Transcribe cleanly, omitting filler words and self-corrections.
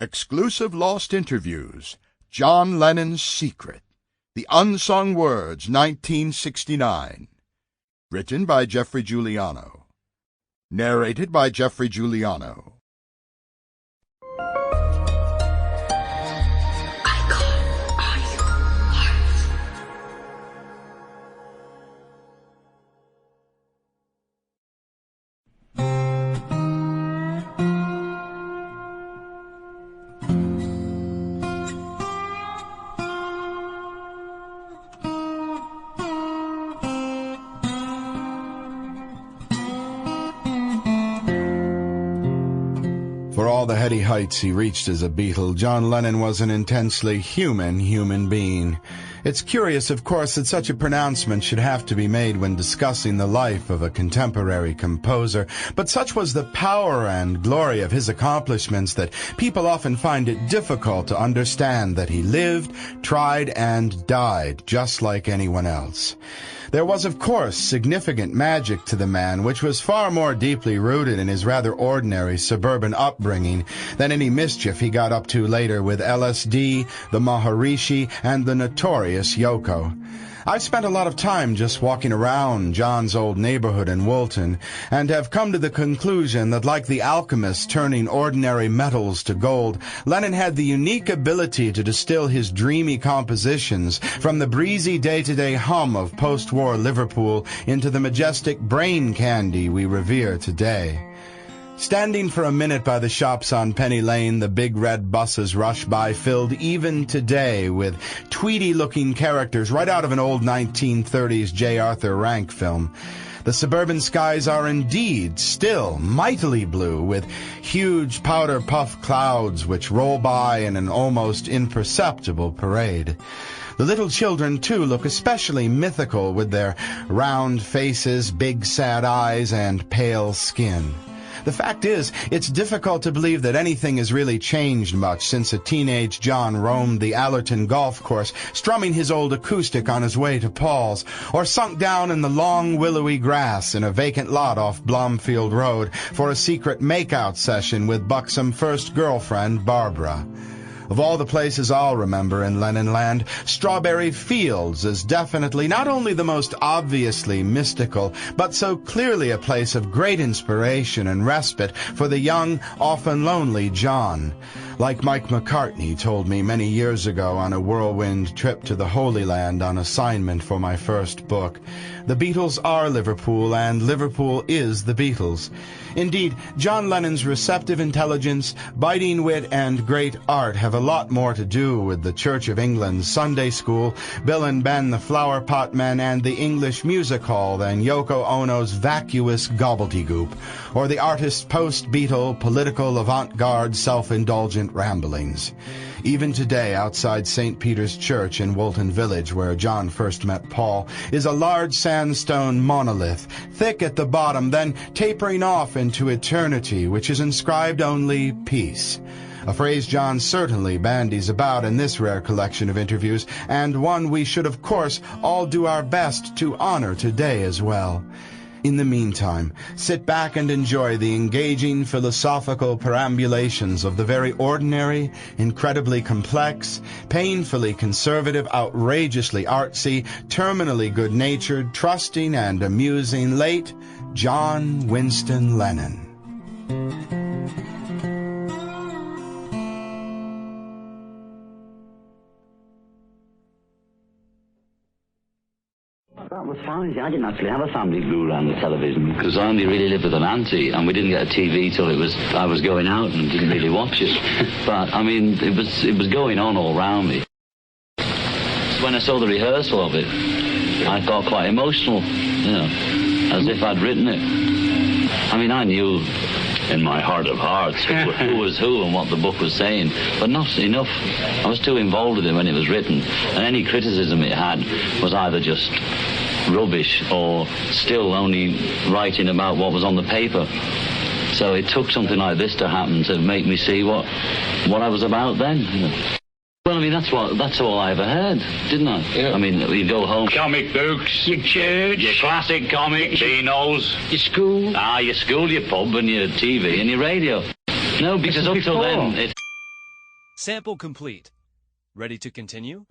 Exclusive Lost Interviews, John Lennon's Secret, The Unsung Words, 1969. Written by Geoffrey Giuliano. Narrated by Geoffrey Giuliano. For all the heady heights he reached as a Beatle, John Lennon was an intensely human being. It's curious, of course, that such a pronouncement should have to be made when discussing the life of a contemporary composer, but such was the power and glory of his accomplishments that people often find it difficult to understand that he lived, tried, and died just like anyone else. There was, of course, significant magic to the man, which was far more deeply rooted in his rather ordinary suburban upbringing than any mischief he got up to later with LSD, the Maharishi, and the notorious Yoko. I've spent a lot of time just walking around John's old neighborhood in Woolton, and have come to the conclusion that, like the alchemist turning ordinary metals to gold, Lennon had the unique ability to distill his dreamy compositions from the breezy day-to-day hum of post-war Liverpool into the majestic brain candy we revere today. Standing for a minute by the shops on Penny Lane, the big red buses rush by, filled even today with tweedy-looking characters right out of an old 1930s J. Arthur Rank film. The suburban skies are indeed still mightily blue, with huge powder-puff clouds which roll by in an almost imperceptible parade. The little children, too, look especially mythical with their round faces, big sad eyes, and pale skin. The fact is, it's difficult to believe that anything has really changed much since a teenage John roamed the Allerton golf course, strumming his old acoustic on his way to Paul's, or sunk down in the long willowy grass in a vacant lot off Blomfield Road for a secret make-out session with buxom first girlfriend Barbara. Of all the places I'll remember in Lennon Land, Strawberry Fields is definitely not only the most obviously mystical, but so clearly a place of great inspiration and respite for the young, often lonely John. Like Mike McCartney told me many years ago on a whirlwind trip to the Holy Land on assignment for my first book, the Beatles are Liverpool, and Liverpool is the Beatles. Indeed, John Lennon's receptive intelligence, biting wit, and great art have a lot more to do with the Church of England's Sunday School, Bill and Ben the Flower Pot Men, and the English Music Hall than Yoko Ono's vacuous gobbledygook, or the artist's post-Beatle, political, avant-garde, self-indulgent ramblings. Even today, outside St. Peter's Church in Woolton Village, where John first met Paul, is a large sandstone monolith, thick at the bottom, then tapering off into eternity, which is inscribed only peace. A phrase John certainly bandies about in this rare collection of interviews, and one we should, of course, all do our best to honor today as well. In the meantime, sit back and enjoy the engaging philosophical perambulations of the very ordinary, incredibly complex, painfully conservative, outrageously artsy, terminally good-natured, trusting, and amusing late John Winston Lennon. That was fine. I didn't actually have a family glue around the television because I only really lived with an auntie, and we didn't get a TV till I was going out and didn't really watch it. But I mean, it was going on all around me. When I saw the rehearsal of it, I got quite emotional, as if I'd written it. I mean, I knew in my heart of hearts who was who and what the book was saying, but not enough. I was too involved with it when it was written, and any criticism it had was either just rubbish or still only writing about what was on the paper. So it took something like this to happen to make me see what I was about then. Well, I mean, that's all I ever heard, didn't I? Yeah. I mean, you go home. Comic books. Your church. Your classic comics. Beanos. Your school. Your school, your pub, and your TV, and your radio. No, because up till then, Sample complete. Ready to continue?